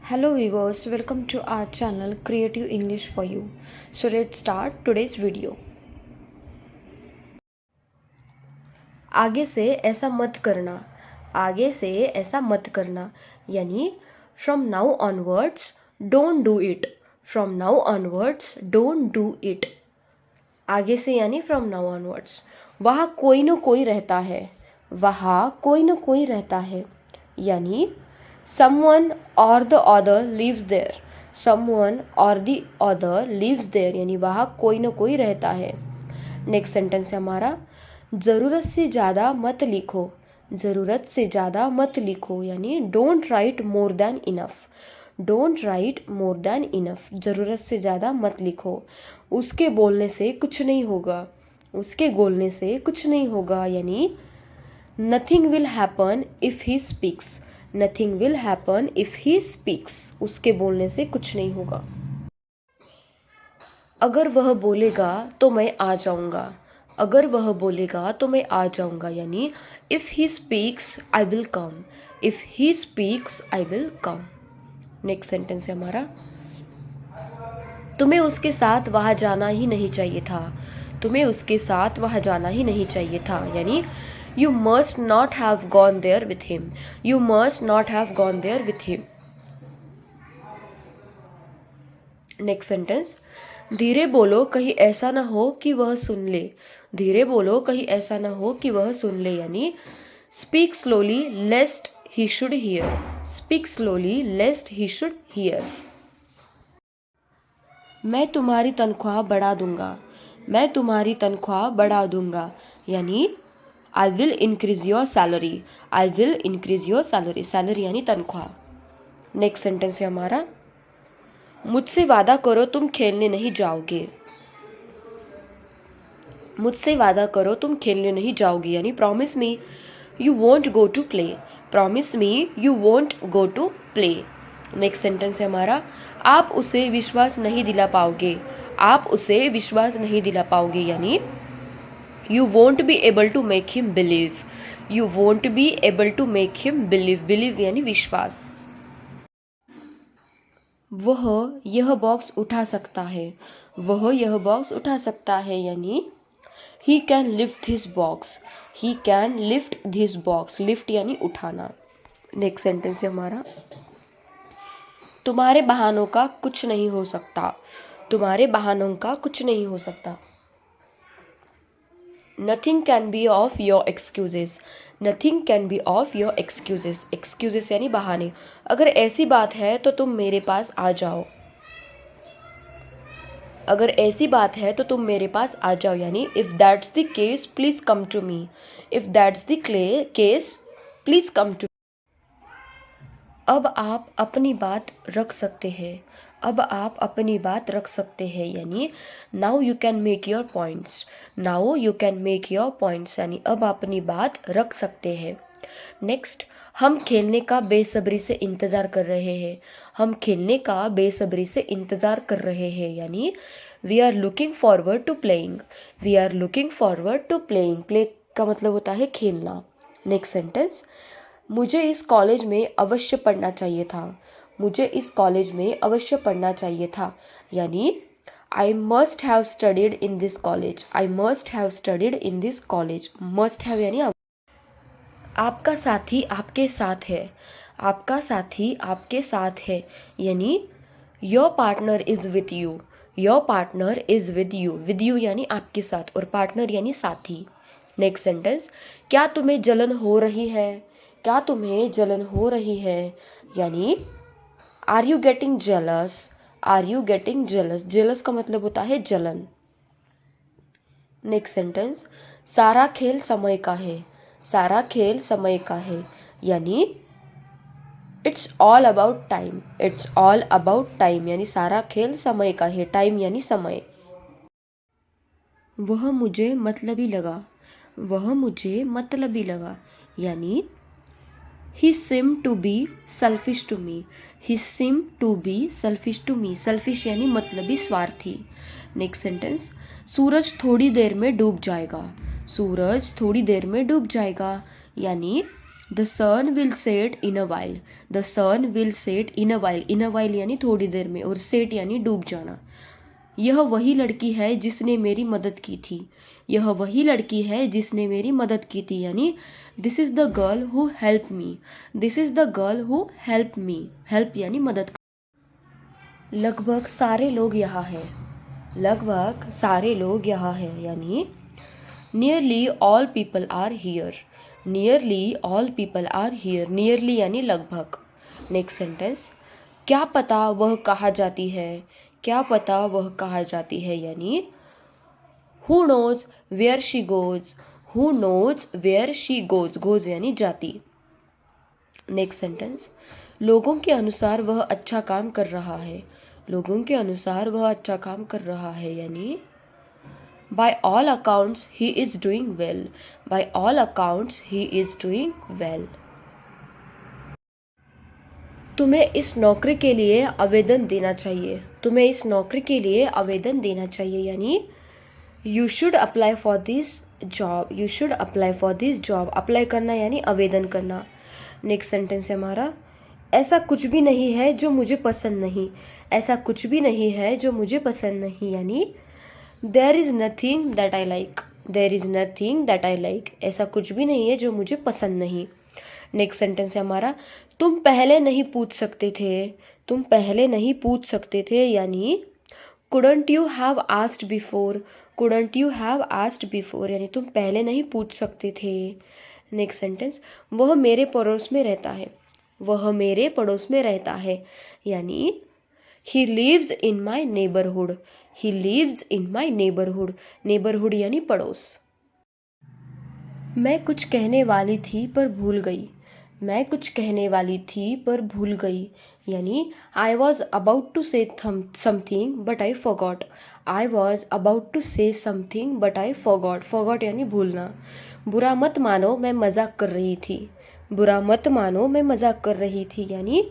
Hello viewers, welcome to our channel Creative English for You. So let's start today's video. आगे से ऐसा मत करना, आगे से ऐसा मत करना यानी from now onwards don't do it. From now onwards don't do it. आगे से यानी from now onwards. वहाँ कोई न कोई रहता है, वहाँ कोई न कोई रहता है यानी someone or the other lives there. someone or the other lives there यानी वहाँ कोई न कोई रहता है. नेक्स्ट सेंटेंस है हमारा ज़रूरत से ज़्यादा मत लिखो, ज़रूरत से ज़्यादा मत लिखो यानी don't write more than enough. Don't write more than enough, ज़रूरत से ज़्यादा मत लिखो. उसके बोलने से कुछ नहीं होगा, उसके बोलने से कुछ नहीं होगा यानी nothing will happen if he speaks. Nothing will happen if he speaks, उसके बोलने से कुछ नहीं होगा. अगर वह बोलेगा तो मैं आ जाऊँगा, अगर वह बोलेगा तो मैं आ जाऊँगा यानी if he speaks I will come. If he speaks I will come. Next sentence है हमारा तुम्हें उसके साथ वहाँ जाना ही नहीं चाहिए था. तुम्हें उसके साथ वहाँ जाना ही नहीं चाहिए था यानी You must not have gone there with him. You must not have gone there with him. Next sentence. धीरे बोलो कहीं ऐसा ना हो कि वह सुन ले. धीरे बोलो कहीं ऐसा ना हो कि वह सुन ले यानी Speak slowly lest he should hear. Speak slowly lest he should hear. मैं तुम्हारी तनख्वाह बढ़ा दूंगा. मैं तुम्हारी तनख्वाह बढ़ा दूंगा यानी I will increase your salary. I will increase your salary. Salary यानी तनख्वाह. नेक्स्ट सेंटेंस है हमारा मुझसे वादा करो तुम खेलने नहीं जाओगे. मुझसे वादा करो तुम खेलने नहीं जाओगे यानी promise me you won't go to play. Promise me you won't go to play. Next sentence है हमारा आप उसे विश्वास नहीं दिला पाओगे. आप उसे विश्वास नहीं दिला पाओगे यानी You won't be able to make him believe. You won't be able to make him believe. Believe यानी विश्वास. वह यह बॉक्स उठा सकता है. वह यह बॉक्स उठा सकता है यानी He can lift this box. He can lift this box. Lift यानी उठाना. नेक्स्ट सेंटेंस है हमारा तुम्हारे बहानों का कुछ नहीं हो सकता. तुम्हारे बहानों का कुछ नहीं हो सकता. Nothing can be of your excuses. Nothing can be of your excuses. Excuses यानी बहाने. अगर ऐसी बात है तो तुम मेरे पास आ जाओ. अगर ऐसी बात है तो तुम मेरे पास आ जाओ यानी if that's the case please come to me. If that's the case please come to me. अब आप अपनी बात रख सकते हैं. अब आप अपनी बात रख सकते हैं यानी now you can make your points. Now you can make your points यानी अब आप अपनी बात रख सकते हैं. नेक्स्ट हम खेलने का बेसब्री से इंतज़ार कर रहे हैं. हम खेलने का बेसब्री से इंतज़ार कर रहे हैं यानी we are looking forward to playing. We are looking forward to playing. Play का मतलब होता है खेलना. नेक्स्ट सेंटेंस मुझे इस कॉलेज में अवश्य पढ़ना चाहिए था. मुझे इस कॉलेज में अवश्य पढ़ना चाहिए था यानी I must have studied in this college. I must have studied in this college. Must have यानी आपका साथी आपके साथ है. आपका साथी आपके साथ है यानी your partner is with you. Your partner is with you. With you यानी आपके साथ और पार्टनर यानी साथी. नेक्स्ट सेंटेंस क्या तुम्हें जलन हो रही है. क्या तुम्हें जलन हो रही है यानी are you getting jealous. Are you getting jealous. Jealous का मतलब होता है जलन. नेक्स्ट सेंटेंस सारा खेल समय का है. सारा खेल समय का है यानी it's all about time. It's all about time यानी सारा खेल समय का है. टाइम यानी समय. वह मुझे मतलबी लगा. वह मुझे मतलबी लगा यानी He seemed to be selfish to me. He seemed to be selfish to me. Selfish यानी मतलबी स्वार्थी. नेक्स्ट सेंटेंस सूरज थोड़ी देर में डूब जाएगा. सूरज थोड़ी देर में डूब जाएगा यानी the sun will set in a while, the sun will set in a while, in a while यानी थोड़ी देर में, और सेट यानी डूब जाना। यह वही लड़की है जिसने मेरी मदद की थी, यह वही लड़की है जिसने मेरी मदद की थी, यानी this is the girl who help me, this is the girl who help me, help यानी मदद। लगभग सारे लोग यहाँ हैं, लगभग सारे लोग यहाँ हैं, यानी nearly all people are here, nearly all people are here, nearly यानी लगभग। नेक्स्ट सेंटेंस, क्या पता वह कहाँ जाती है, क्या पता वह कहाँ जाती है, यानी who knows where she goes, who knows where she goes, goes यानी जाती। नेक्स्ट सेंटेंस, लोगों के अनुसार वह अच्छा काम कर रहा है, लोगों के अनुसार वह अच्छा काम कर रहा है, यानी by all accounts he is doing well, by all accounts he is doing well। तुम्हें इस नौकरी के लिए आवेदन देना चाहिए, तुम्हें इस नौकरी के लिए आवेदन देना चाहिए, यानी you should apply for this job, you should apply for this job, apply करना यानी आवेदन करना। नेक्स्ट सेंटेंस है हमारा, ऐसा कुछ भी नहीं है जो मुझे पसंद नहीं, ऐसा कुछ भी नहीं है जो मुझे पसंद नहीं, यानी there is nothing that I like, there is nothing that I like, ऐसा कुछ भी नहीं है जो मुझे पसंद नहीं। नेक्स्ट सेंटेंस है हमारा, तुम पहले नहीं पूछ सकते थे, तुम पहले नहीं पूछ सकते थे, यानी couldn't you have asked before, couldn't you have asked before, यानी तुम पहले नहीं पूछ सकते थे। नेक्स्ट सेंटेंस, वह मेरे पड़ोस में रहता है, वह मेरे पड़ोस में रहता है, यानी he lives in my neighbourhood, he lives in my neighbourhood, neighbourhood यानी पड़ोस। मैं कुछ कहने वाली थी पर भूल गई, मैं कुछ कहने वाली थी पर भूल गई, यानी I was about to say something but I forgot, I was about to say something but I forgot, forgot यानी भूलना। बुरा मत मानो मैं मजाक कर रही थी, बुरा मत मानो मैं मजाक कर रही थी, यानी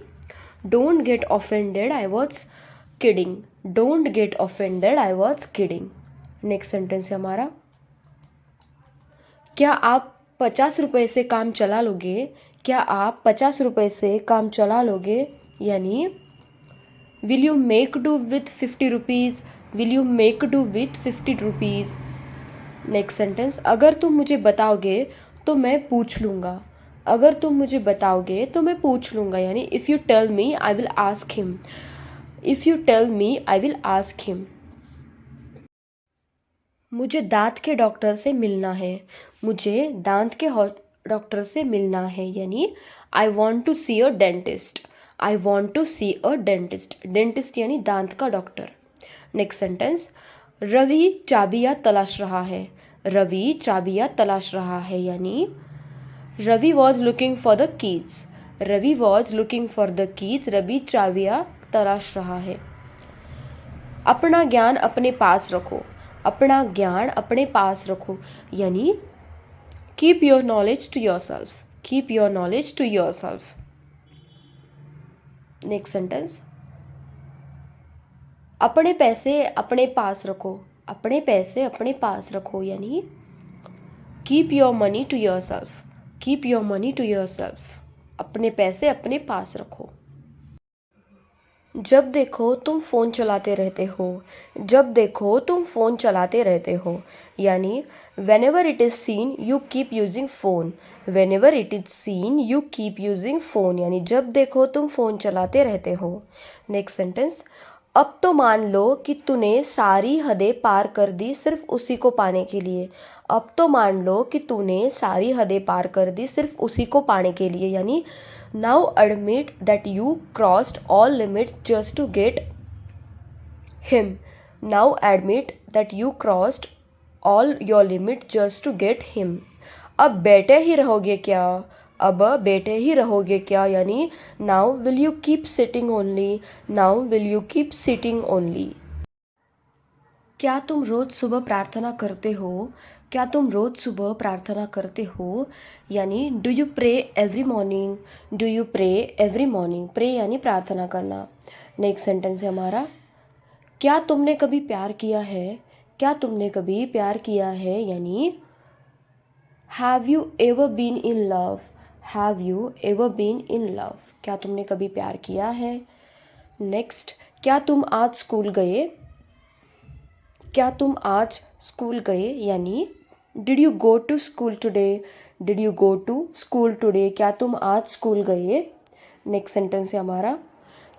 don't get offended I was kidding, don't get offended I was kidding. Next sentence है हमारा, क्या आप 50 रुपये से काम चला लोगे, क्या आप 50 रुपये से काम चला लोगे, यानी will you make do with 50 rupees, will you make do with 50 rupees. Next sentence, अगर तुम मुझे बताओगे तो मैं पूछ लूँगा, अगर तुम मुझे बताओगे तो मैं पूछ लूँगा, यानी if you tell me I will ask him, if you tell me I will ask him. मुझे दांत के डॉक्टर से मिलना है, मुझे दांत के डॉक्टर से मिलना है, यानी I want to see a dentist, I want to see a dentist, dentist यानी दांत का डॉक्टर। नेक्स्ट सेंटेंस, रवि चाबियाँ तलाश रहा है, रवि चाबियाँ तलाश रहा है, यानी Ravi was looking for the keys, Ravi was looking for the keys, Ravi चाबियाँ तलाश रहा है। अपना ज्ञान अपने पास रखो, अपना ज्ञान अपने पास रखो, यानी keep your knowledge to yourself, keep your knowledge to yourself. Next sentence, अपने पैसे अपने पास रखो, अपने पैसे अपने पास रखो, यानी keep your money to yourself, keep your money to yourself, अपने पैसे अपने पास रखो। जब देखो तुम फ़ोन चलाते रहते हो, जब देखो तुम फ़ोन चलाते रहते हो, यानी when ever it is seen you keep using phone, when ever it is seen you keep using phone, यानी जब देखो तुम फ़ोन चलाते रहते हो। नेक्स्ट सेंटेंस, अब तो मान लो कि तूने सारी हदें पार कर दी सिर्फ उसी को पाने के लिए, अब तो मान लो कि तूने सारी हदें पार कर दी सिर्फ उसी को पाने के लिए, यानी now admit that you crossed all limits just to get him, now admit that you crossed all your limits just to get him। अब बैठे ही रहोगे क्या, अब बैठे ही रहोगे क्या, यानी now will you keep sitting only, now will you keep sitting only। क्या तुम रोज़ सुबह प्रार्थना करते हो, क्या तुम रोज़ सुबह प्रार्थना करते हो, यानी do you pray every morning, do you pray every morning, pray यानी प्रार्थना करना। नेक्स्ट सेंटेंस है हमारा, क्या तुमने कभी प्यार किया है, क्या तुमने कभी प्यार किया है, यानी have you ever been in love, have you ever been in love, क्या तुमने कभी प्यार किया है। नेक्स्ट, क्या तुम आज स्कूल गए, क्या तुम आज स्कूल गए, यानी did you go to school today, did you go to school today, क्या तुम आज स्कूल गए। नेक्स्ट सेंटेंस है हमारा,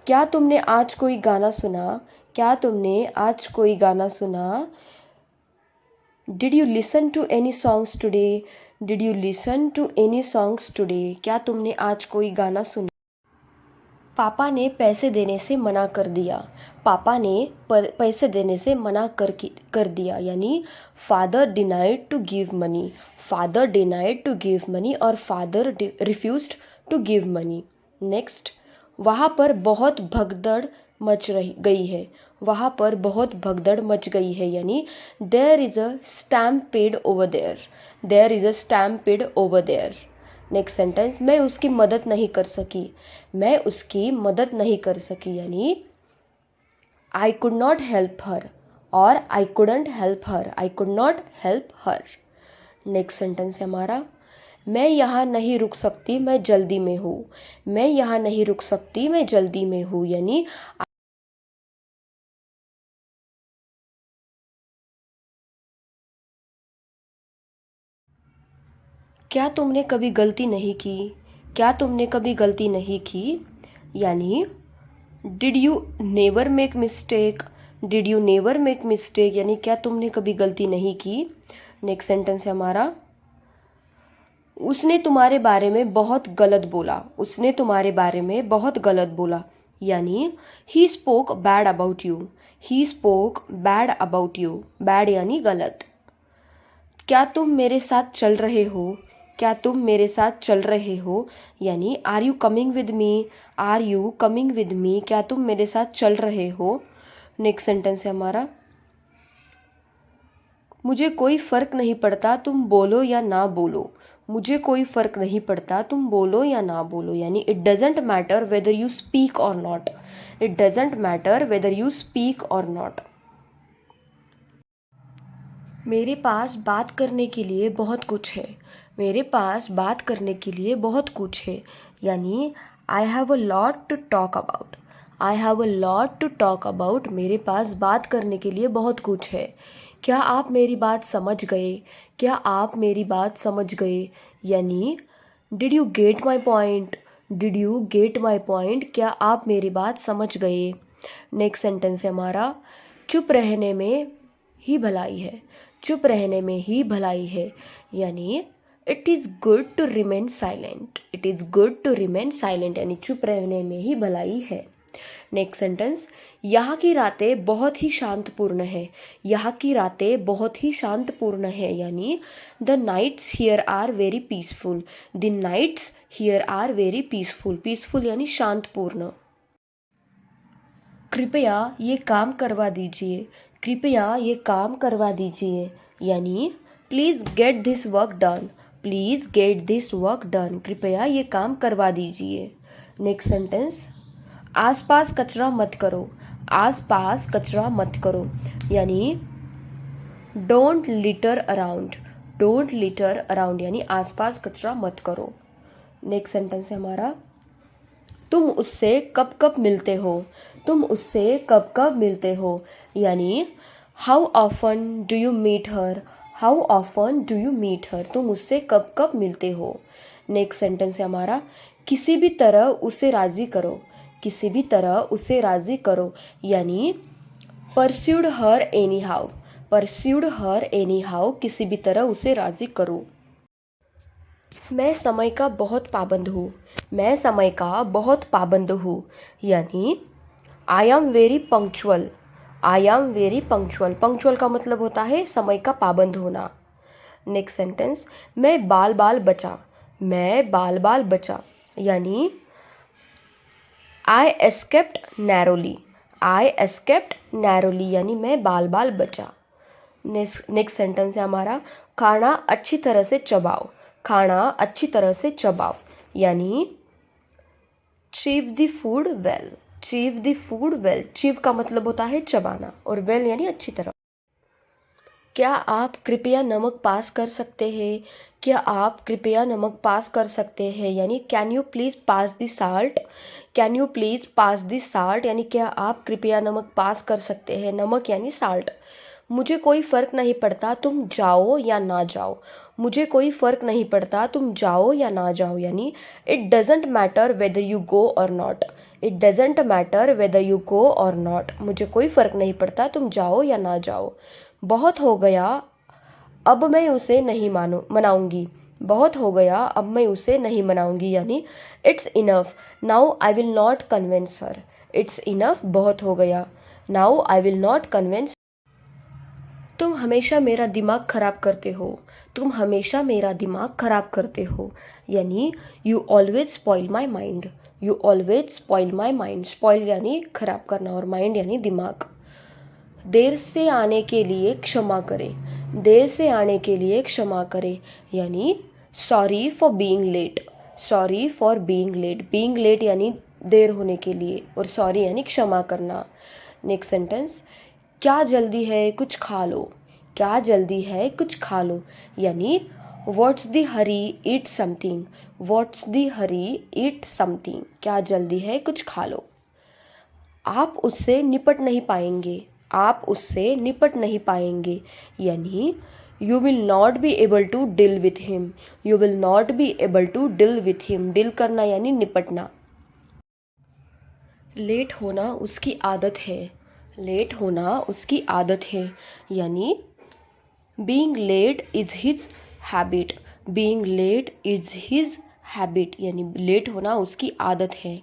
क्या तुमने आज कोई गाना सुना, क्या तुमने आज कोई गाना सुना। Did you listen to any songs today, did you listen to any songs today, क्या तुमने आज कोई गाना सुना। पापा ने पैसे देने से मना कर दिया, पापा ने पैसे देने से मना कर दिया, यानी father denied to give money, father denied to give money और father refused to give money. Next, वहाँ पर बहुत भगदड़ मच रही गई है, वहाँ पर बहुत भगदड़ मच गई है, यानी there is a stampede over there, there is a stampede over there. Next sentence, मैं उसकी मदद नहीं कर सकी, मैं उसकी मदद नहीं कर सकी, यानी I could not help her और I couldn't help her, I could not help her. Next sentence है हमारा, मैं यहाँ नहीं रुक सकती, मैं जल्दी में हूँ, मैं यहाँ नहीं रुक सकती, मैं जल्दी में हूँ, यानी क्या तुमने कभी गलती नहीं की, क्या तुमने कभी गलती नहीं की, यानी did you never make mistake, did you never make mistake, यानी क्या तुमने कभी गलती नहीं की। नेक्स्ट सेंटेंस है हमारा, उसने तुम्हारे बारे में बहुत गलत बोला, उसने तुम्हारे बारे में बहुत गलत बोला, यानी he spoke bad about you, he spoke bad about you, bad यानी गलत। क्या तुम मेरे साथ चल रहे हो, क्या तुम मेरे साथ चल रहे हो, यानी are you coming with me, are you coming with me, क्या तुम मेरे साथ चल रहे हो। नेक्स्ट सेंटेंस है हमारा, मुझे कोई फ़र्क नहीं पड़ता तुम बोलो या ना बोलो, मुझे कोई फ़र्क नहीं पड़ता तुम बोलो या ना बोलो, यानी it doesn't matter whether you speak or not, it doesn't matter whether you speak or not. मेरे पास बात करने के लिए बहुत कुछ है, मेरे पास बात करने के लिए बहुत कुछ है, यानी I have a lot to talk about, I have a lot to talk about, मेरे पास बात करने के लिए बहुत कुछ है। क्या आप मेरी बात समझ गए, क्या आप मेरी बात समझ गए, यानी did you get my point, did you get my point, क्या आप मेरी बात समझ गए। नेक्स्ट सेंटेंस है हमारा, चुप रहने में ही भलाई है, चुप रहने में ही भलाई है, यानी it is good to remain silent, it is good to remain silent, यानी चुप रहने में ही भलाई है। नेक्स्ट सेंटेंस, यहाँ की रातें बहुत ही शांतपूर्ण है, यहाँ की रातें बहुत ही शांतपूर्ण है, यानी the nights here are very peaceful, the nights here are very peaceful, peaceful यानी शांतपूर्ण। कृपया ये काम करवा दीजिए, कृपया ये काम करवा दीजिए, यानी please get this work done, please get this work done, कृपया ये काम करवा दीजिए। नेक्स्ट सेंटेंस, आसपास कचरा मत करो, आसपास कचरा मत करो, यानी don't litre around, don't litre around, यानी आसपास कचरा मत करो। नेक्स्ट सेंटेंस है हमारा, तुम उससे कब कब मिलते हो, तुम उससे कब कब मिलते हो, यानी how often do you meet her, how often do you meet her, तुम उससे कब कब मिलते हो। नेक्स्ट सेंटेंस है हमारा, किसी भी तरह उसे राज़ी करो, किसी भी तरह उसे राज़ी करो, यानी persuade her anyhow, persuade her anyhow, किसी भी तरह उसे राज़ी करो। मैं समय का बहुत पाबंद हूँ, मैं समय का बहुत पाबंद हूँ, यानी I am very punctual, I am very punctual, punctual का मतलब होता है समय का पाबंद होना। नेक्स्ट सेंटेंस, मैं बाल बाल बचा, मैं बाल बाल बचा, यानी आई एस्केप्ड नैरोली, आई एस्केप्ड नैरोली, यानी मैं बाल बाल बचा। नेक्स्ट सेंटेंस है हमारा, खाना अच्छी तरह से चबाओ, खाना अच्छी तरह से चबाओ, यानी chew the food well, chew the food well, chew का मतलब होता है चबाना और वेल यानी अच्छी तरह। क्या आप कृपया नमक पास कर सकते हैं? क्या आप कृपया नमक पास कर सकते हैं यानी can you please pass the salt. Can you please pass the salt यानी क्या आप कृपया नमक पास कर सकते हैं। नमक यानी साल्ट। मुझे कोई फ़र्क नहीं पड़ता तुम जाओ या ना जाओ। मुझे कोई फ़र्क नहीं पड़ता तुम जाओ या ना जाओ यानी it doesn't matter whether you go or not. It doesn't matter whether you go or not. मुझे कोई फ़र्क नहीं पड़ता तुम जाओ या ना जाओ। बहुत हो गया अब मैं उसे नहीं मनाऊंगी। बहुत हो गया अब मैं उसे नहीं मनाऊंगी यानी it's enough now I will not convince her. It's enough बहुत हो गया now I will not convince. तुम हमेशा मेरा दिमाग ख़राब करते हो। तुम हमेशा मेरा दिमाग ख़राब करते हो यानी you always spoil my mind. You always spoil my mind. Spoil यानी ख़राब करना और माइंड यानी दिमाग। देर से आने के लिए क्षमा करें। देर से आने के लिए क्षमा करें यानी sorry for being late. Sorry for being late. Being late यानी देर होने के लिए और सॉरी यानी क्षमा करना। नेक्स्ट सेंटेंस, क्या जल्दी है कुछ खा लो। क्या जल्दी है कुछ खा लो यानी what's the Hari eat something. What's the Hari eat something. क्या जल्दी है कुछ खा लो। आप उससे निपट नहीं पाएंगे। आप उससे निपट नहीं पाएंगे यानी you will not be able to deal with him. You will not be able to deal with him. Deal करना यानी निपटना। लेट होना उसकी आदत है। लेट होना उसकी आदत है यानी being late is his habit. Being late is his habit यानी लेट होना उसकी आदत है।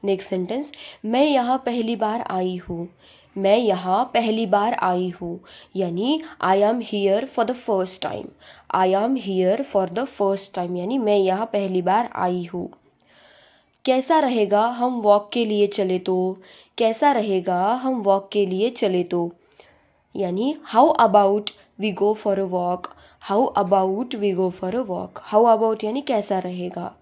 नेक्स्ट सेंटेंस, मैं यहाँ पहली बार आई हूँ। मैं यहाँ पहली बार आई हूँ यानी I am here for the first time. I am here for the first time यानी मैं यहाँ पहली बार आई हूँ। कैसा रहेगा हम वॉक के लिए चले तो। कैसा रहेगा हम वॉक के लिए चले तो यानी how about we go for a walk. How about we go for a walk. How about यानी कैसा रहेगा।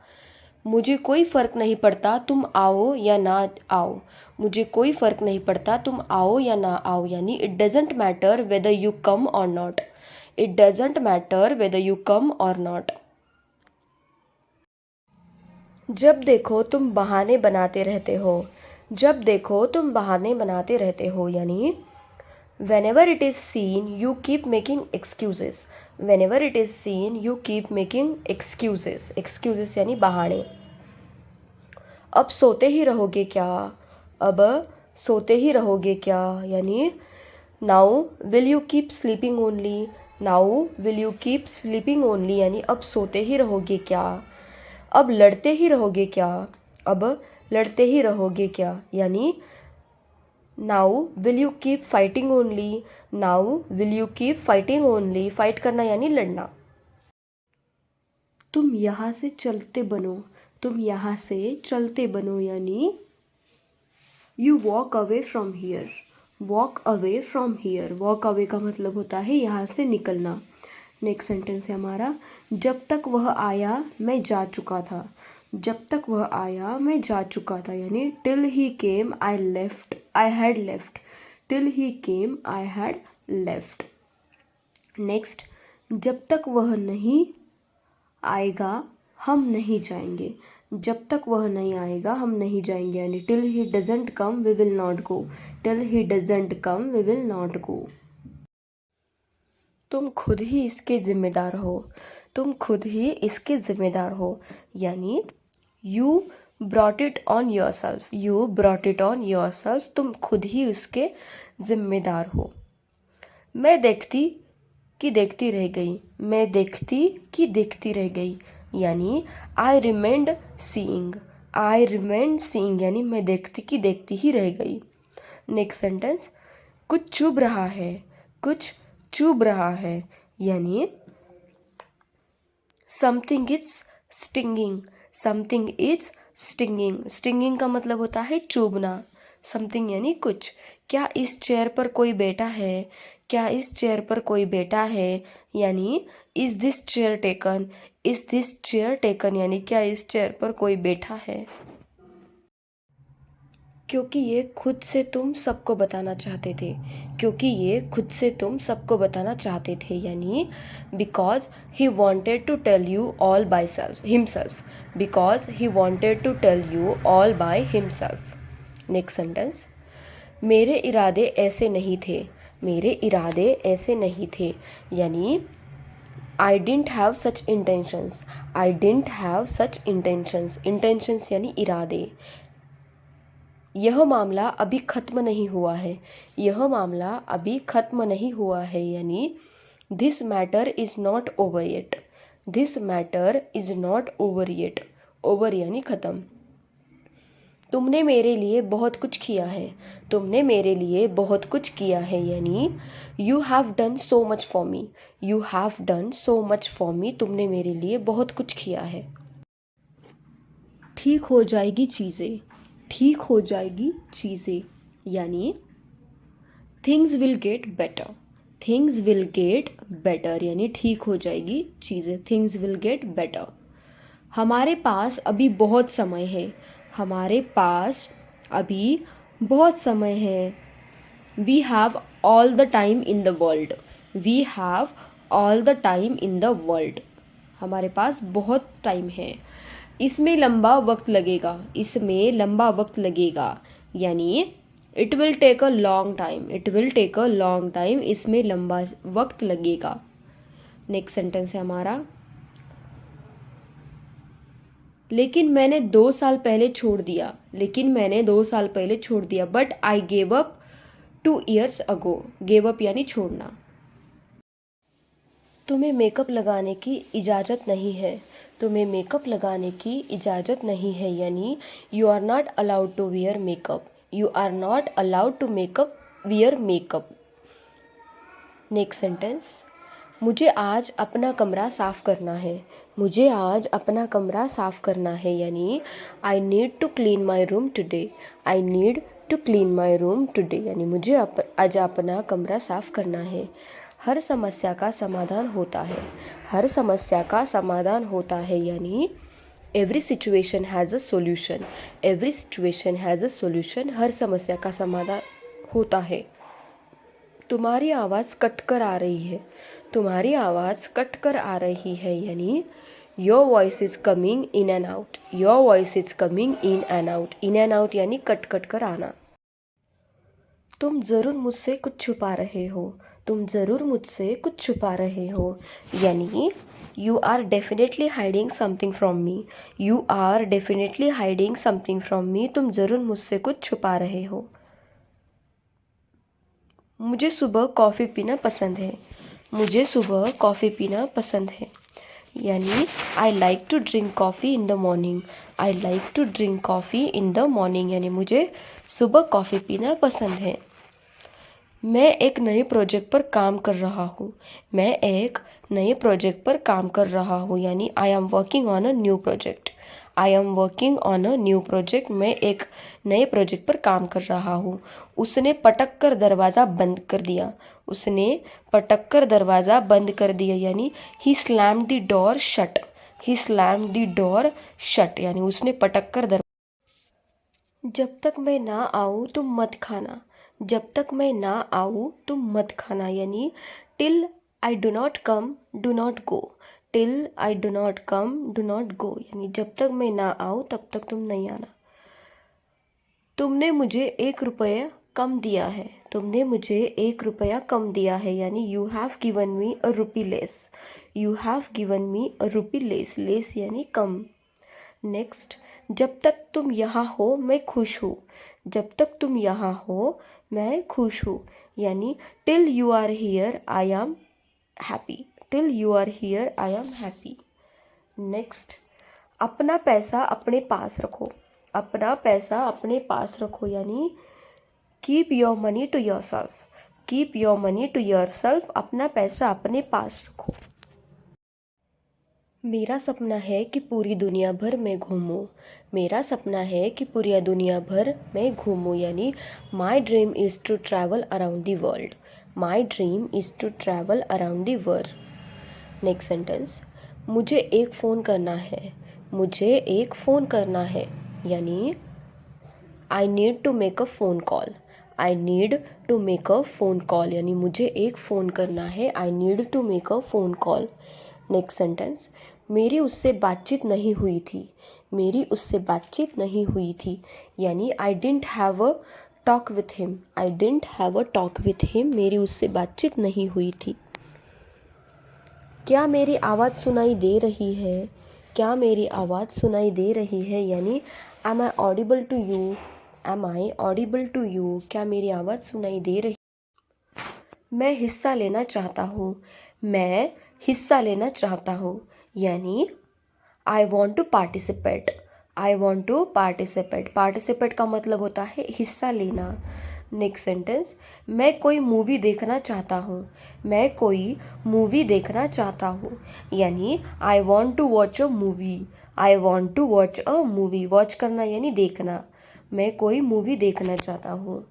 मुझे कोई फ़र्क नहीं पड़ता तुम आओ या ना आओ। मुझे कोई फ़र्क नहीं पड़ता तुम आओ या ना आओ यानी it doesn't matter whether you come or not. It doesn't matter whether you come or not. जब देखो तुम बहाने बनाते रहते हो। जब देखो तुम बहाने बनाते रहते हो यानी whenever it is seen you keep making excuses। whenever it is seen you keep making excuses। excuses यानी बहाने। अब सोते ही रहोगे क्या। अब सोते ही रहोगे क्या यानी now will you keep sleeping only. Now will you keep sleeping only यानी अब सोते ही रहोगे क्या। अब लड़ते ही रहोगे क्या। अब लड़ते ही रहोगे क्या यानी now will you keep fighting only. Now will you keep fighting only. Fight करना यानी लड़ना। तुम यहाँ से चलते बनो। तुम यहाँ से चलते बनो यानी you walk away from here. Walk away from here. Walk away का मतलब होता है यहाँ से निकलना। नेक्स्ट सेंटेंस है हमारा, जब तक वह आया मैं जा चुका था। जब तक वह आया मैं जा चुका था यानी till he came I left. I had left. Till he came I had left. Next, जब तक वह नहीं आएगा हम नहीं जाएंगे। जब तक वह नहीं आएगा हम नहीं जाएंगे यानी till he doesn't come we will not go. Till he doesn't come we will not go. तुम खुद ही इसके ज़िम्मेदार हो। तुम खुद ही इसके ज़िम्मेदार हो यानी you brought it on your self. You brought it on your self. तुम खुद ही इसके ज़िम्मेदार हो। मैं देखती कि देखती रह गई। मैं देखती कि देखती रह गई यानी आई रिमेंड सीइंग। आई रिमेंड सीइंग यानी मैं देखती कि देखती ही रह गई। नेक्स्ट सेंटेंस, कुछ चुभ रहा है। कुछ चुभ रहा है यानी something is stinging. Something is stinging. Stinging का मतलब होता है चुभना। समथिंग यानी कुछ। क्या इस चेयर पर कोई बैठा है। क्या इस चेयर पर कोई बैठा है यानी is this chair taken. Is this chair taken यानी क्या इस चेयर पर कोई बैठा है। क्योंकि ये खुद से तुम सबको बताना चाहते थे, क्योंकि ये खुद से तुम सबको बताना चाहते थे, यानी because he wanted to tell you all by self himself, because he wanted to tell you all by himself. Next sentence, मेरे इरादे ऐसे नहीं थे, मेरे इरादे ऐसे नहीं थे, यानी I didn't have such intentions, I didn't have such intentions, intentions यानी इरादे। यह मामला अभी ख़त्म नहीं हुआ है, यह मामला अभी ख़त्म नहीं हुआ है, यानी this matter is not over yet, this matter is not over yet, over यानी ख़त्म। तुमने मेरे लिए बहुत कुछ किया है, तुमने मेरे लिए बहुत कुछ किया है, यानी you have done so much for me, you have done so much for me, तुमने मेरे लिए बहुत कुछ किया है। ठीक हो जाएगी चीज़ें, ठीक हो जाएगी चीज़ें, यानी things will get better, things will get better, यानी ठीक हो जाएगी चीज़ें, थिंग्स विल गेट बेटर। हमारे पास अभी बहुत समय है, हमारे पास अभी बहुत समय है, we have all the time in the world, we have all the time in the world, हमारे पास बहुत टाइम है। इसमें लंबा वक्त लगेगा, इसमें लंबा वक्त लगेगा, यानी it will take a long time, it will take a long time, इसमें लंबा वक्त लगेगा। नेक्स्ट सेंटेंस है हमारा, लेकिन मैंने 2 साल पहले छोड़ दिया, लेकिन मैंने 2 साल पहले छोड़ दिया, but I gave up 2 years ago, gave up यानी छोड़ना। तुम्हें मेकअप लगाने की इजाज़त नहीं है, तुम्हें मेकअप लगाने की इजाज़त नहीं है, यानी you are not allowed to wear makeup, you are not allowed to makeup wear makeup. Next sentence, मुझे आज अपना कमरा साफ़ करना है, मुझे आज अपना कमरा साफ़ करना है, यानी I need to clean my room today, I need to clean my room today, यानी मुझे आज अपना कमरा साफ़ करना है। हर समस्या का समाधान होता है, हर समस्या का समाधान होता है, यानी every situation has a solution, every situation has a solution, हर समस्या का समाधान होता है। तुम्हारी आवाज़ कट कर आ रही है, तुम्हारी आवाज़ कट कर आ रही है, यानी your voice is coming in and out, your voice is coming in and out, in and out यानी कट कट कर आना। तुम ज़रूर मुझसे कुछ छुपा रहे हो, तुम ज़रूर मुझसे कुछ छुपा रहे हो, यानी you are definitely hiding something from me, you are definitely hiding something from me, तुम ज़रूर मुझसे कुछ छुपा रहे हो। मुझे सुबह कॉफ़ी पीना पसंद है, मुझे सुबह कॉफ़ी पीना पसंद है, यानी I like to drink coffee in the morning, I like to drink coffee in the morning, यानी मुझे सुबह कॉफ़ी पीना पसंद है। मैं एक नए प्रोजेक्ट पर काम कर रहा हूँ, मैं एक नए प्रोजेक्ट पर काम कर रहा हूँ, यानी I am working on a new project, I am working on a new project, मैं एक नए प्रोजेक्ट पर काम कर रहा हूँ। उसने पटक कर दरवाज़ा बंद कर दिया, उसने पटक कर दरवाज़ा बंद कर दिया, यानी he slammed the door shut, he slammed the door shut, यानी उसने पटक कर जब तक मैं ना आऊँ तुम मत खाना, जब तक मैं ना आऊँ तुम मत खाना, यानी till I do not come do not go, till I do not come do not go, यानी जब तक मैं ना आऊँ तब तक तुम नहीं आना। तुमने मुझे 1 रुपया कम दिया है, तुमने मुझे 1 रुपया कम दिया है, यानी you have given me a rupee less, you have given me a rupee less, less यानी कम। नेक्स्ट, जब तक तुम यहाँ हो मैं खुश हूँ, जब तक तुम यहाँ हो मैं खुश हूँ, यानी till you are here I am happy, till you are here I am happy. Next, अपना पैसा अपने पास रखो, अपना पैसा अपने पास रखो, यानी keep your money to yourself, keep your money to yourself, अपना पैसा अपने पास रखो। मेरा सपना है कि पूरी दुनिया भर मैं घूमूं, मेरा सपना है कि पूरी दुनिया भर मैं घूमूं, यानी my dream is to travel around the world, my dream is to travel around the world. Next sentence, मुझे एक फ़ोन करना है, मुझे एक फ़ोन करना है, यानी I need to make a phone call. I need to make a phone call यानी मुझे एक फ़ोन करना है। I need to make a phone call. Next sentence, मेरी उससे बातचीत नहीं हुई थी। मेरी उससे बातचीत नहीं हुई थी यानी I didn't have a talk with him. I didn't have a talk with him, मेरी उससे बातचीत नहीं हुई थी। क्या मेरी आवाज़ सुनाई दे रही है? क्या मेरी आवाज़ सुनाई दे रही है यानी am I audible to you? Am I audible to you? क्या मेरी आवाज़ सुनाई दे रही? मैं हिस्सा लेना चाहता हूँ। मैं हिस्सा लेना चाहता हूँ यानी I want to participate. I want to participate. Participate का मतलब होता है हिस्सा लेना। नेक्स्ट सेंटेंस, मैं कोई मूवी देखना चाहता हूँ। मैं कोई मूवी देखना चाहता हूँ यानी I want to watch a movie. I want to watch a movie. Watch करना यानी देखना। मैं कोई मूवी देखना चाहता हूँ।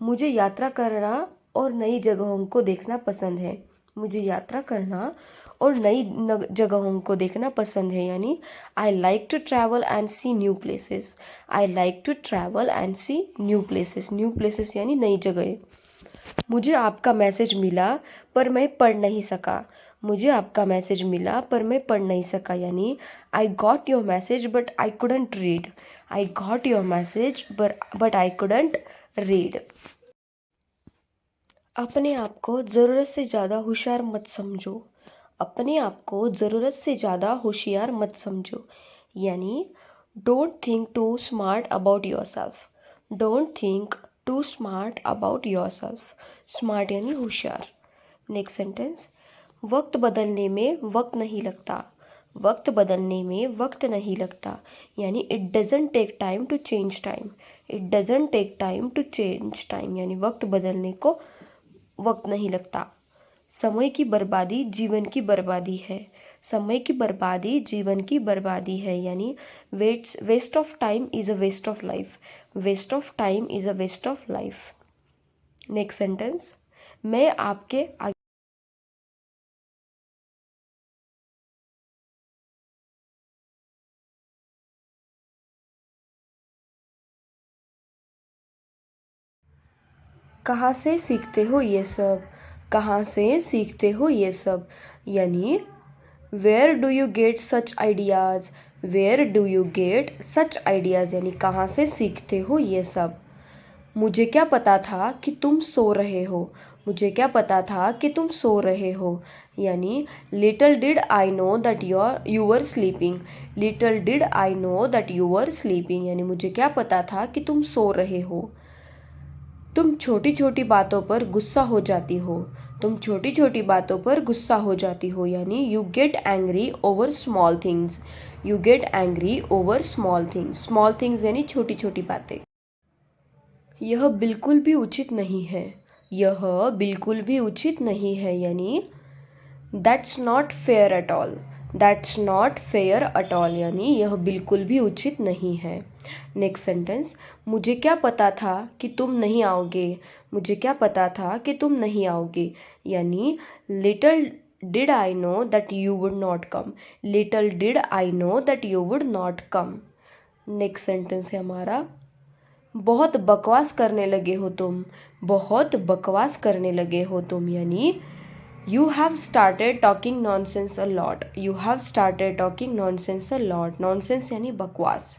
मुझे यात्रा करना और नई जगहों को देखना पसंद है। मुझे यात्रा करना और नई जगहों को देखना पसंद है यानी I like to travel and see new places. I like to travel and see new places. New places यानी नई जगह। मुझे आपका मैसेज मिला पर मैं पढ़ नहीं सका। मुझे आपका मैसेज मिला पर मैं पढ़ नहीं सका यानी I got your message but I couldn't read. I got your message but I couldn't read. अपने आप को ज़रूरत से ज़्यादा होशियार मत समझो। अपने आप को ज़रूरत से ज़्यादा होशियार मत समझो यानी don't think too smart about yourself. Don't think too smart about yourself. Smart यानी होशियार। नेक्स्ट सेंटेंस, वक्त बदलने में वक्त नहीं लगता। वक्त बदलने में वक्त नहीं लगता यानी it doesn't take time to change time. It doesn't take time to change time यानी वक्त बदलने को वक्त नहीं लगता। समय की बर्बादी जीवन की बर्बादी है। समय की बर्बादी जीवन की बर्बादी है यानी waste of time is a waste of life. Waste of time is a waste of life. Next sentence, मैं आपके कहाँ से सीखते हो ये सब? कहाँ से सीखते हो ये सब यानी where do you get such ideas? Where do you get such ideas यानी कहाँ से सीखते हो ये सब? मुझे क्या पता था कि तुम सो रहे हो। मुझे क्या पता था कि तुम सो रहे हो यानी little did I know that you were sleeping. Little did I know that you were sleeping यानी मुझे क्या पता था कि तुम सो रहे हो। तुम छोटी छोटी बातों पर गुस्सा हो जाती हो। तुम छोटी छोटी बातों पर गुस्सा हो जाती हो यानी you get angry over small things. You get angry over small things. Small things यानी छोटी छोटी बातें। यह बिल्कुल भी उचित नहीं है। यह बिल्कुल भी उचित नहीं है यानी that's not fair at all. That's not fair at all यानी यह बिल्कुल भी उचित नहीं है। नेक्स्ट सेंटेंस, मुझे क्या पता था कि तुम नहीं आओगे। मुझे क्या पता था कि तुम नहीं आओगे यानी little did I know that you would not come. Little did I know that you would not come. Next sentence है हमारा, बहुत बकवास करने लगे हो तुम। बहुत बकवास करने लगे हो तुम यानी you have started talking nonsense a lot. You have started talking nonsense a lot. Nonsense यानी बकवास।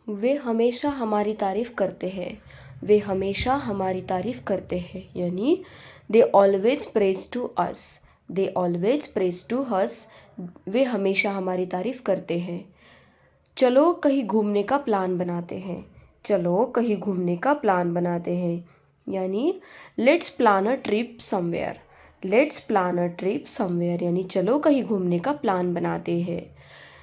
वे हमेशा हमारी तारीफ़ करते हैं। वे हमेशा हमारी तारीफ़ करते हैं यानी they always praise to us. They always praise to us. वे हमेशा हमारी तारीफ़ करते हैं। चलो कहीं घूमने का प्लान बनाते हैं। चलो कहीं घूमने का प्लान बनाते हैं यानी let's plan a trip somewhere. Let's plan a trip somewhere यानी चलो कहीं घूमने का प्लान बनाते हैं।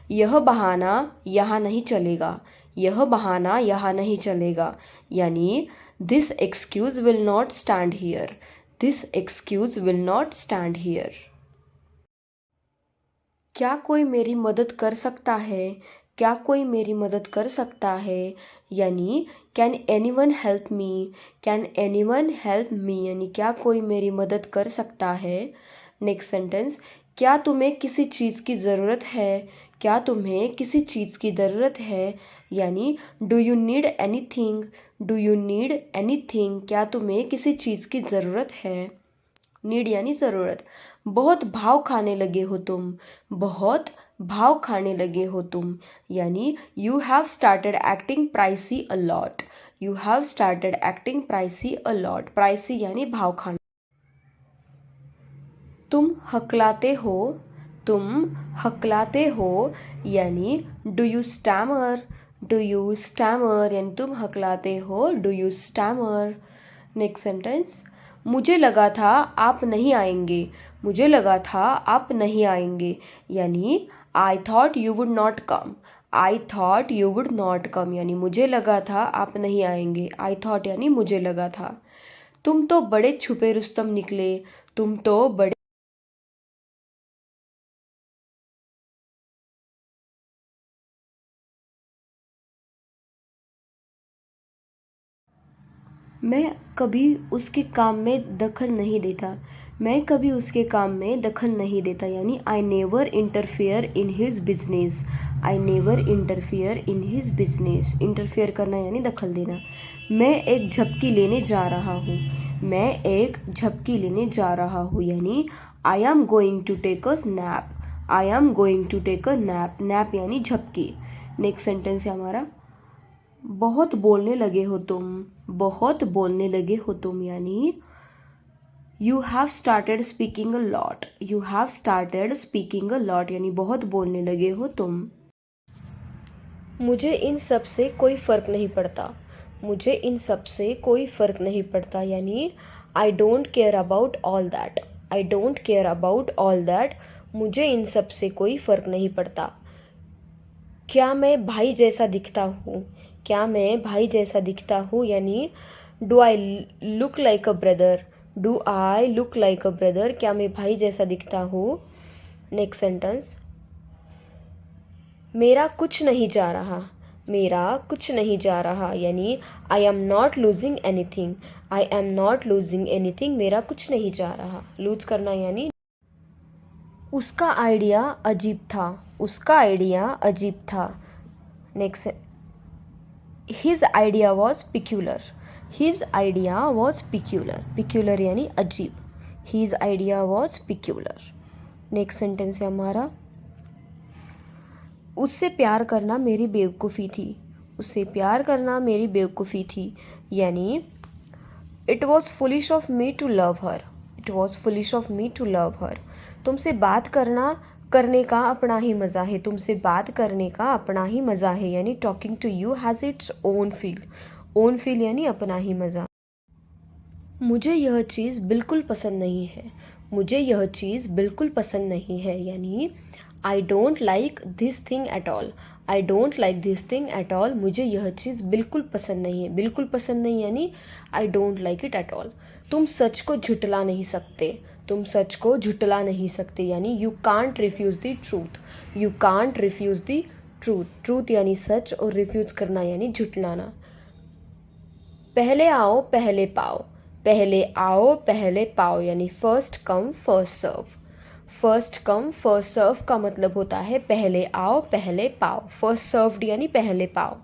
यह बहाना यहाँ नहीं चलेगा। यह बहाना यहाँ नहीं चलेगा यानी this excuse will not stand here. This excuse will not stand here. क्या कोई मेरी मदद कर सकता है? क्या कोई मेरी मदद कर सकता है यानी can anyone help me. Can anyone help me यानी क्या कोई मेरी मदद कर सकता है। नेक्स्ट सेंटेंस, क्या तुम्हें किसी चीज़ की ज़रूरत है? क्या तुम्हें किसी चीज़ की ज़रूरत है, यानी do you need anything, do you need anything, क्या तुम्हें किसी चीज़ की ज़रूरत है। नीड यानी ज़रूरत। बहुत भाव खाने लगे हो तुम, बहुत भाव खाने लगे हो तुम, यानी you have started acting pricey a lot, you have started acting pricey a lot, pricey यानी भाव खाना। तुम हकलाते हो, तुम हकलाते हो, यानी do you stammer, do you stammer, यानी तुम हकलाते हो, do you stammer. Next sentence, मुझे लगा था आप नहीं आएंगे, मुझे लगा था आप नहीं आएंगे, यानी I thought you would not come, I thought you would not come, यानी मुझे लगा था आप नहीं आएंगे, आई थॉट यानी मुझे लगा था। तुम तो बड़े छुपे रुस्तम निकले, तुम तो बड़े, मैं कभी उसके काम में दखल नहीं देता, मैं कभी उसके काम में दखल नहीं देता, यानी I never interfere in his business, I never interfere in his business, interfere करना यानी दखल देना। मैं एक झपकी लेने जा रहा हूँ, मैं एक झपकी लेने जा रहा हूँ, यानी I am going to take a nap, I am going to take a nap, nap यानी झपकी। नेक्स्ट सेंटेंस है हमारा, बहुत बोलने लगे हो तुम, बहुत बोलने लगे हो तुम, यानी you have started speaking a lot, you have started speaking a lot, यानी बहुत बोलने लगे हो तुम। मुझे इन सब से कोई फ़र्क नहीं पड़ता, मुझे इन सब से कोई फ़र्क नहीं पड़ता, यानी I don't care about all that, I don't care about all that, मुझे इन सब से कोई फ़र्क नहीं पड़ता। क्या मैं भाई जैसा दिखता हूँ, क्या मैं भाई जैसा दिखता हूँ, यानी do I look like a brother, do I look like a brother, क्या मैं भाई जैसा दिखता हूँ। नेक्स्ट सेंटेंस, मेरा कुछ नहीं जा रहा, मेरा कुछ नहीं जा रहा, यानी I am not losing anything, I am not losing anything, मेरा कुछ नहीं जा रहा, लूज करना यानी। उसका आइडिया अजीब था, उसका आइडिया अजीब था। Next, his idea was peculiar, his idea was peculiar, peculiar यानी अजीब, his idea was peculiar. Next sentence है हमारा, उससे प्यार करना मेरी बेवकूफ़ी थी, उससे प्यार करना मेरी बेवकूफ़ी थी, यानी it was foolish of me to love her, it was foolish of me to love her. तुमसे बात करने का अपना ही मज़ा है, तुमसे बात करने का अपना ही मज़ा है, यानी talking to you has its own feel, own feel यानी अपना ही मज़ा। मुझे यह चीज़ बिल्कुल पसंद नहीं है, मुझे यह चीज़ बिल्कुल पसंद नहीं है, यानी I don't like this thing at all, I don't like this thing at all, मुझे यह चीज़ बिल्कुल पसंद नहीं है, बिल्कुल पसंद नहीं यानी I don't like it at all. तुम सच को झुटला नहीं सकते, तुम सच को झुटला नहीं सकते, यानी you can't refuse the truth, you can't refuse the truth, truth यानी सच और रिफ्यूज़ करना यानी झुटलाना। पहले आओ पहले पाओ, पहले आओ पहले पाओ, यानी first come first serve, first come first serve का मतलब होता है पहले आओ पहले पाओ, फर्स्ट सर्व्ड यानी पहले पाओ।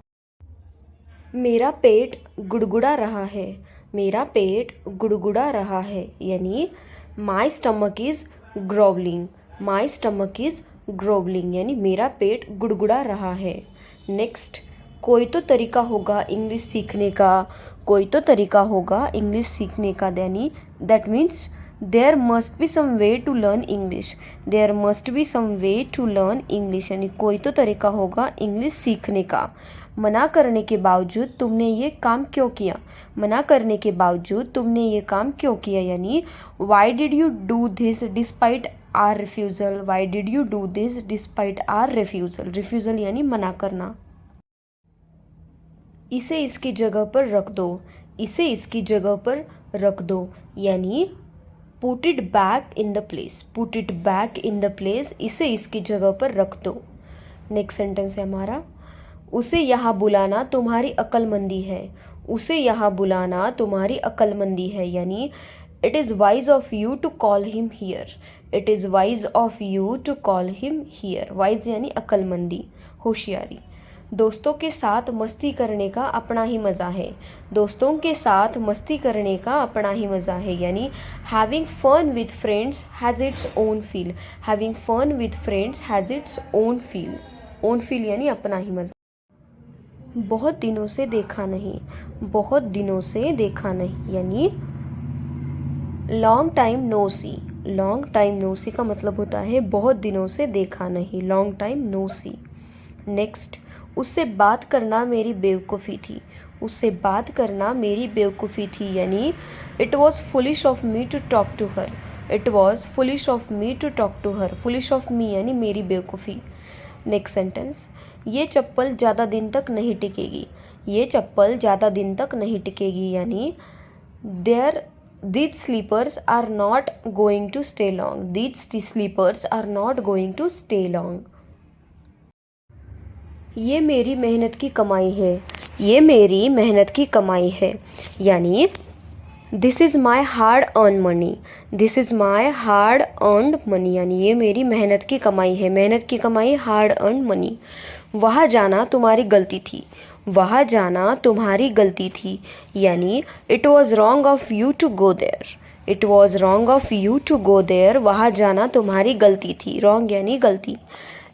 मेरा पेट गुड़गुड़ा रहा है, मेरा पेट गुड़गुड़ा रहा है, यानी my stomach is growling, my stomach is growling, यानी मेरा पेट गुड़गुड़ा रहा है। नेक्स्ट, कोई तो तरीका होगा इंग्लिश सीखने का, कोई तो तरीका होगा इंग्लिश सीखने का, यानी that means there must be some way to learn English, there must be some way to learn English, यानी कोई तो तरीका होगा इंग्लिश सीखने का। मना करने के बावजूद तुमने ये काम क्यों किया, मना करने के बावजूद तुमने ये काम क्यों किया, यानी why did you do this despite our refusal, why did you do this despite our refusal, refusal यानी मना करना। इसे इसकी जगह पर रख दो, इसे इसकी जगह पर रख दो, यानी put it back in the place, put it back in the place, इसे इसकी जगह पर रख दो। नेक्स्ट सेंटेंस है हमारा, उसे यहाँ बुलाना तुम्हारी अक्लमंदी है, उसे यहाँ बुलाना तुम्हारी अक्लमंदी है, यानी it is wise of you to call him here, it is wise of you to call him here. Wise यानी अक्लमंदी, होशियारी। दोस्तों के साथ मस्ती करने का अपना ही मज़ा है, दोस्तों के साथ मस्ती करने का अपना ही मज़ा है, यानी having fun with friends has its own feel, having fun with friends has its own feel. Own feel यानी अपना ही मज़ा। बहुत दिनों से देखा नहीं, बहुत दिनों से देखा नहीं, यानी लॉन्ग टाइम नो सी। लॉन्ग टाइम नो सी का मतलब होता है बहुत दिनों से देखा नहीं, लॉन्ग टाइम नो सी। नेक्स्ट, उससे बात करना मेरी बेवकूफ़ी थी, उससे बात करना मेरी बेवकूफ़ी थी, यानी it was foolish of me to talk to her, it was foolish of me to talk to her. Foolish of me यानी मेरी बेवकूफ़ी। नेक्स्ट सेंटेंस, ये चप्पल ज़्यादा दिन तक नहीं टिकेगी, ये चप्पल ज़्यादा दिन तक नहीं टिकेगी, यानी these sleepers are not going to stay long, these sleepers are not going to stay long। ये मेरी मेहनत की कमाई है, ये मेरी मेहनत की कमाई है, यानी this is my hard earn money, this is my hard earned money, यानी ये मेरी मेहनत की कमाई है, मेहनत की कमाई, हार्ड अर्न मनी। वहाँ जाना तुम्हारी गलती थी, वहाँ जाना तुम्हारी गलती थी, यानी it was wrong of you to go there, it was wrong of you to go there. वहाँ जाना तुम्हारी गलती थी, रॉन्ग यानी गलती।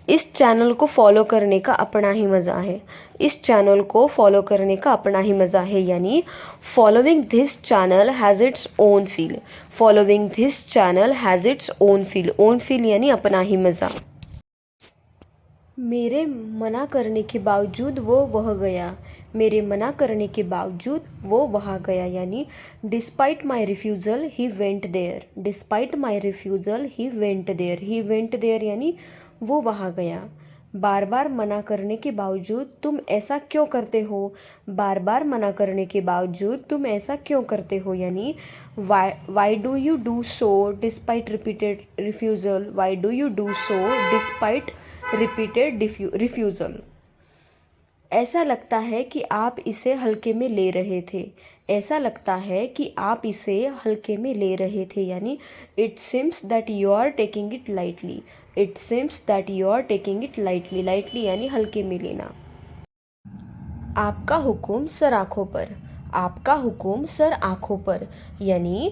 इस चैनल को फॉलो करने का अपना ही मज़ा है, इस चैनल को फॉलो करने का अपना ही मज़ा है, यानी following this channel has its own feel, following this channel has its own feel. Own feel यानी अपना ही मज़ा। मेरे मना करने के बावजूद वो वह गया, मेरे मना करने के बावजूद वो वहाँ गया, यानी despite my refusal he went there, despite my refusal he went there, he went there यानी वो वहाँ गया। बार बार मना करने के बावजूद तुम ऐसा क्यों करते हो, बार बार मना करने के बावजूद तुम ऐसा क्यों करते हो, यानी why do you do so despite repeated refusal, why do you do so despite repeated refusal. ऐसा लगता है कि आप इसे हल्के में ले रहे थे, ऐसा लगता है कि आप इसे हल्के में ले रहे थे, यानी it seems that you are taking it lightly, it seems that you are taking it lightly, lightly यानी हल्के में लेना। आपका हुक्म सर आँखों पर, आपका हुक्म सर आँखों पर, यानी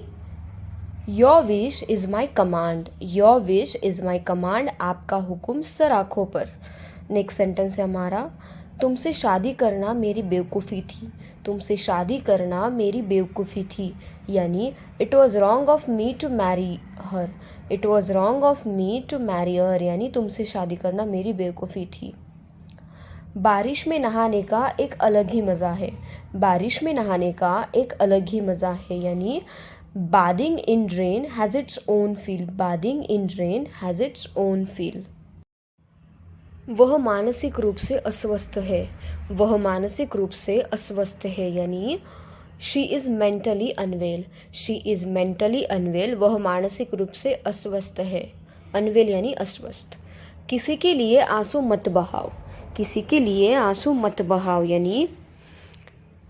your wish is my command, your wish is my command, आपका हुक्म सर आँखों पर। नेक्स्ट सेंटेंस है हमारा, तुमसे शादी करना मेरी बेवकूफ़ी थी, तुमसे शादी करना मेरी बेवकूफ़ी थी, यानी it was wrong of me to marry her, it was wrong of me to marry her, यानी तुमसे शादी करना मेरी बेवकूफ़ी थी। बारिश में नहाने का एक अलग ही मज़ा है, बारिश में नहाने का एक अलग ही मज़ा है, यानी bathing in rain has its own feel, bathing in rain has its own feel। वह मानसिक रूप से अस्वस्थ है, वह मानसिक रूप से अस्वस्थ है, यानी she is mentally unwell, she is mentally unwell, वह मानसिक रूप से अस्वस्थ है, अनवेल यानी अस्वस्थ। किसी के लिए आंसू मत बहाओ, किसी के लिए आंसू मत बहाओ, यानी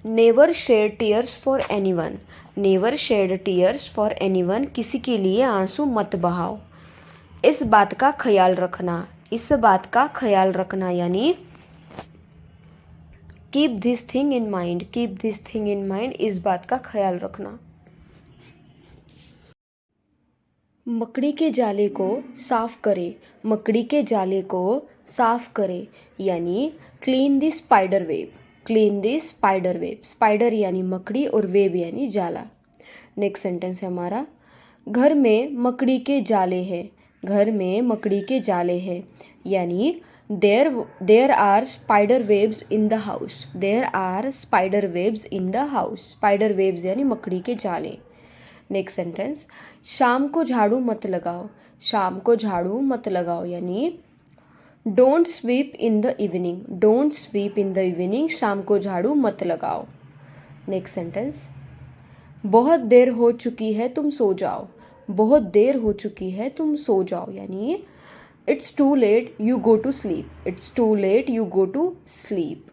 never shed tears for anyone, never shed tears for anyone, किसी के लिए आंसू मत बहाओ। इस बात का ख्याल रखना, इस बात का ख्याल रखना, यानी keep this thing in mind, keep this thing in mind, इस बात का ख्याल रखना। मकड़ी के जाले को साफ करे, मकड़ी के जाले को साफ करे, यानी clean the spider web, clean the spider web. Spider यानी मकड़ी और वेब यानी जाला। नेक्स्ट सेंटेंस है हमारा, घर में मकड़ी के जाले हैं, घर में मकड़ी के जाले हैं, यानी there are spider webs in the house, there are spider webs in the house. Spider webs यानी मकड़ी के जाले। नेक्स्ट सेंटेंस, शाम को झाड़ू मत लगाओ, शाम को झाड़ू मत लगाओ, यानी don't sweep in the evening, don't sweep in the evening, शाम को झाड़ू मत लगाओ। नेक्स्ट सेंटेंस, बहुत देर हो चुकी है तुम सो जाओ, बहुत देर हो चुकी है तुम सो जाओ, यानी it's too late you go to sleep, it's too late you go to sleep.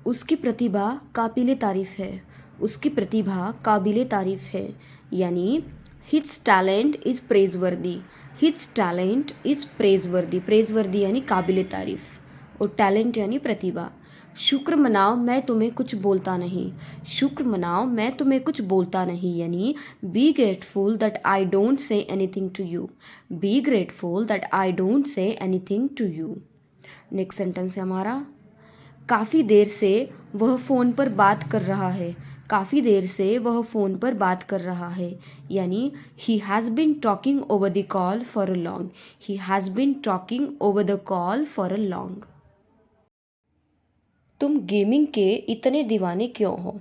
उसकी प्रतिभा काबिले तारीफ है, उसकी प्रतिभा काबिले तारीफ़ है, यानी his talent is प्रेजवर्दी। His talent is प्रेजवर्दी, प्रेजवर्दी यानी काबिले तारीफ़ और टैलेंट यानी प्रतिभा। शुक्र मनाओ मैं तुम्हें कुछ बोलता नहीं, शुक्र मनाओ मैं तुम्हें कुछ बोलता नहीं, यानी be grateful that I don't say anything to you, be grateful that I don't say anything to you. Next sentence है हमारा, काफ़ी देर से वह फ़ोन पर बात कर रहा है, काफ़ी देर से वह फ़ोन पर बात कर रहा है, यानी he has been talking over the call for a long, he has been talking over the call for a long. तुम गेमिंग के इतने दीवाने क्यों हो,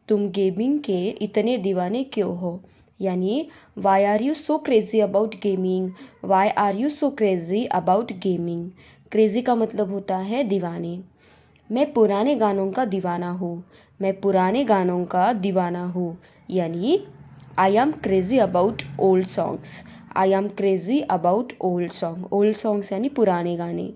तुम गेमिंग के इतने दीवाने क्यों हो, यानी why are you so crazy about gaming, why are you so crazy about gaming. Crazy का मतलब होता है दीवाने। मैं पुराने गानों का दीवाना हूँ, मैं पुराने गानों का दीवाना हूँ, यानी I M crazy about old songs, I am crazy about old song, old songs यानी पुराने गाने।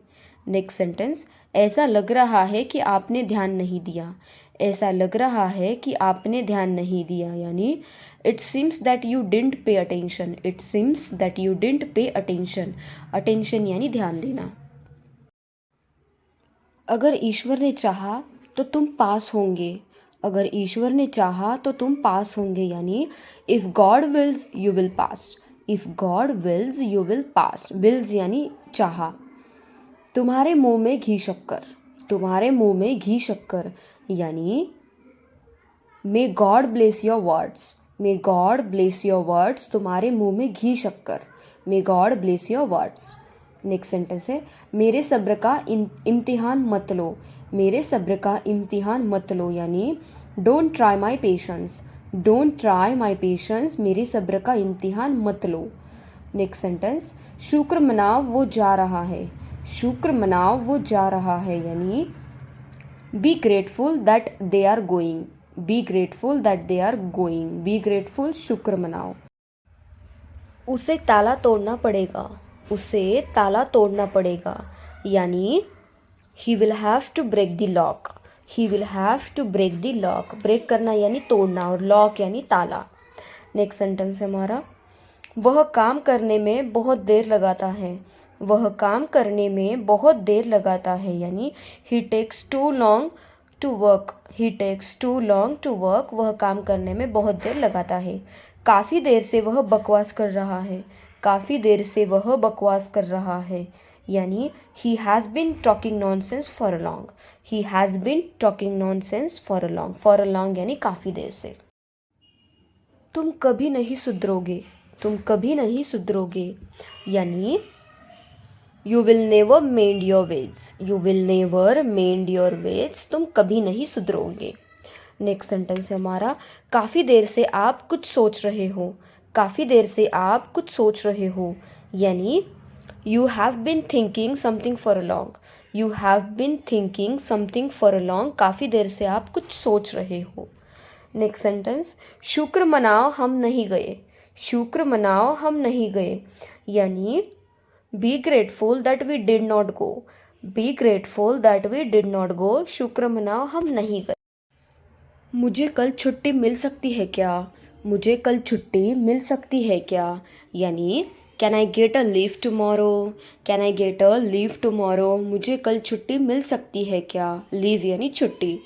नेक्स्ट सेंटेंस, ऐसा लग रहा है कि आपने ध्यान नहीं दिया, ऐसा लग रहा है कि आपने ध्यान नहीं दिया, यानी it seems that you didn't pay attention, it seems that you didn't pay attention, attention यानी ध्यान देना। अगर ईश्वर ने चाहा तो तुम पास होंगे, अगर ईश्वर ने चाहा तो तुम पास होंगे, यानी if God wills you will pass, if God wills you will pass, wills यानी चाहा। तुम्हारे मुंह में घी शक्कर, तुम्हारे मुंह में घी शक्कर, यानी may God bless your words, may God bless your words, तुम्हारे मुंह में घी शक्कर, may God bless your words. Next sentence है, मेरे सब्र का इम्तिहान मत लो, मेरे सब्र का इम्तिहान मत लो, यानी don't try my patience, don't try my patience, मेरे सब्र का इम्तिहान मत लो। नेक्स्ट सेंटेंस, शुक्र मनाओ वो जा रहा है, शुक्र मनाओ वो जा रहा है, यानी be grateful that they are going, be grateful that they are going, be grateful शुक्र मनाओ। उसे ताला तोड़ना पड़ेगा, उसे ताला तोड़ना पड़ेगा, यानी he will have to break the lock, he will have to break the lock, break करना यानी तोड़ना और लॉक यानी ताला। नेक्स्ट सेंटेंस है हमारा, वह काम करने में बहुत देर लगाता है, वह काम करने में बहुत देर लगाता है, यानी he takes too long to work, he takes too long to work, वह काम करने में बहुत देर लगाता है। काफ़ी देर से वह बकवास कर रहा है, काफ़ी देर से वह बकवास कर रहा है, यानी he has been talking nonsense for a long, he has been talking nonsense for a long, for a long यानी काफ़ी देर से। तुम कभी नहीं सुधरोगे, तुम कभी नहीं सुधरोगे, यानी you will never mend your ways, you will never mend your ways, तुम कभी नहीं सुधरोगे। नेक्स्ट सेंटेंस है हमारा, काफ़ी देर से आप कुछ सोच रहे हो, काफ़ी देर से आप कुछ सोच रहे हो, यानी you have been thinking something for a long, you have been thinking something for a long, काफ़ी देर से आप कुछ सोच रहे हो। नेक्स्ट सेंटेंस, शुक्र मनाओ हम नहीं गए, शुक्र मनाओ हम नहीं गए, यानी be grateful that we did not go, be grateful that we did not go, शुक्र मनाओ हम नहीं गए। मुझे कल छुट्टी मिल सकती है क्या, मुझे कल छुट्टी मिल सकती है क्या, यानी can I get a leave tomorrow, can I get a leave tomorrow, मुझे कल छुट्टी मिल सकती है क्या, लीव यानी छुट्टी।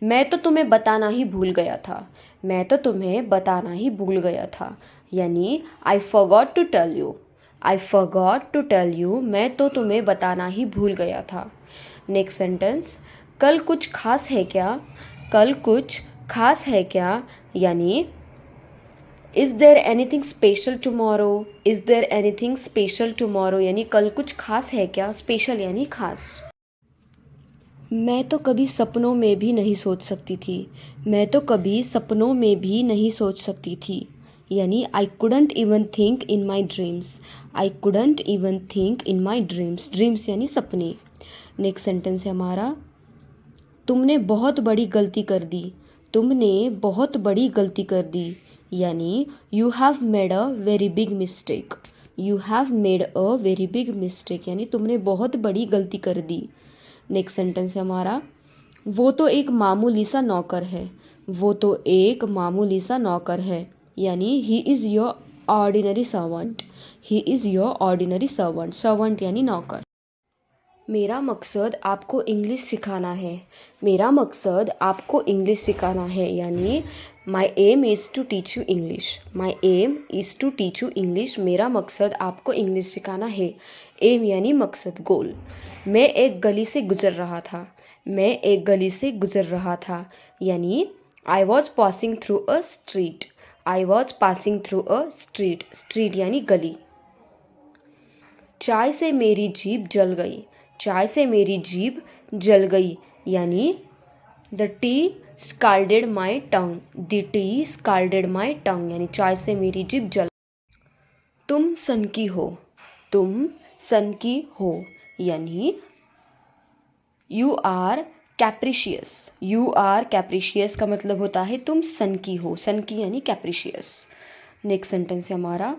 मैं तो तुम्हें बताना ही भूल गया था, मैं तो तुम्हें बताना ही भूल गया था, यानी I forgot to tell you, I forgot to tell you, मैं तो तुम्हें बताना ही भूल गया था। नेक्स्ट सेंटेंस, कल कुछ खास है क्या, कल कुछ खास है क्या, यानी is there anything special tomorrow, is there anything special tomorrow, यानी कल कुछ खास है क्या, स्पेशल यानी खास। मैं तो कभी सपनों में भी नहीं सोच सकती थी, मैं तो कभी सपनों में भी नहीं सोच सकती थी, यानी I couldn't even think in my dreams, I couldn't even think in my dreams, dreams यानी सपने। नेक्स्ट सेंटेंस है हमारा, तुमने बहुत बड़ी गलती कर दी, तुमने बहुत बड़ी गलती कर दी, यानी you have made a very big mistake, you have made a very big mistake, यानी तुमने बहुत बड़ी गलती कर दी। नेक्स्ट सेंटेंस है हमारा, वो तो एक मामूली सा नौकर है, वो तो एक मामूली सा नौकर है, यानी he is your ordinary servant. He is your ordinary servant, servant यानी नौकर। मेरा मकसद आपको इंग्लिश सिखाना है। मेरा मकसद आपको इंग्लिश सिखाना है, यानी my aim is to teach you English. My aim is to teach you English. मेरा मकसद आपको इंग्लिश सिखाना है। एम यानी मकसद, गोल। मैं एक गली से गुज़र रहा था। मैं एक गली से गुज़र रहा था, यानी I was passing through a street. I was passing through a street, street यानी गली। चाय से मेरी जीभ जल गई। चाय से मेरी जीभ जल गई, यानी the tea scalded my tongue. The tea scalded my tongue, यानी चाय से मेरी जीभ जल। तुम सनकी हो। तुम सनकी हो, यानी यू आर कैप्रिशियस। यू आर कैप्रिशियस का मतलब होता है तुम सनकी हो। सनकी यानी कैप्रिशियस। नेक्स्ट सेंटेंस है हमारा,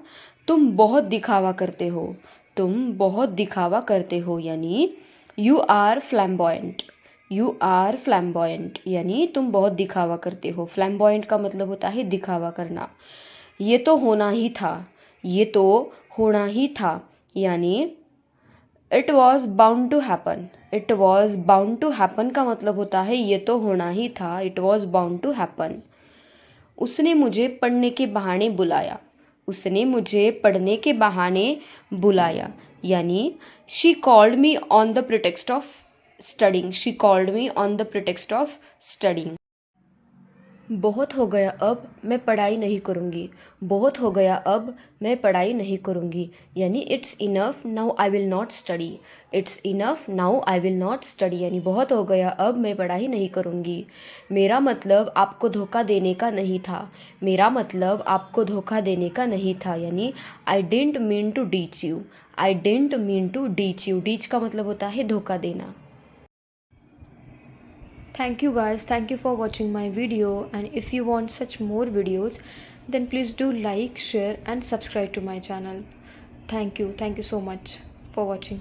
तुम बहुत दिखावा करते हो। तुम बहुत दिखावा करते हो, यानी you are flamboyant. You are flamboyant, यानी तुम बहुत दिखावा करते हो। फ्लैम्बॉयंट का मतलब होता है दिखावा करना। ये तो होना ही था। ये तो होना ही था, यानी it was bound to happen. It was bound to happen का मतलब होता है ये तो होना ही था। It was bound to happen. उसने मुझे पढ़ने के बहाने बुलाया। उसने मुझे पढ़ने के बहाने बुलाया, यानी she called me on the pretext of studying. She called me on the pretext of studying. बहुत हो गया, अब मैं पढ़ाई नहीं करूँगी। बहुत हो गया, अब मैं पढ़ाई नहीं करूँगी, यानी it's enough now I will not study. It's enough now I will not study, यानी बहुत हो गया, अब मैं पढ़ाई नहीं करूँगी। मेरा मतलब आपको धोखा देने का नहीं था। मेरा मतलब आपको धोखा देने का नहीं था, यानी I didn't mean to ditch you. I didn't mean to ditch you. Ditch का मतलब होता है धोखा देना। Thank you guys, thank you for watching my video, and if you want such more videos then please do like, share and subscribe to my channel. Thank you so much for watching.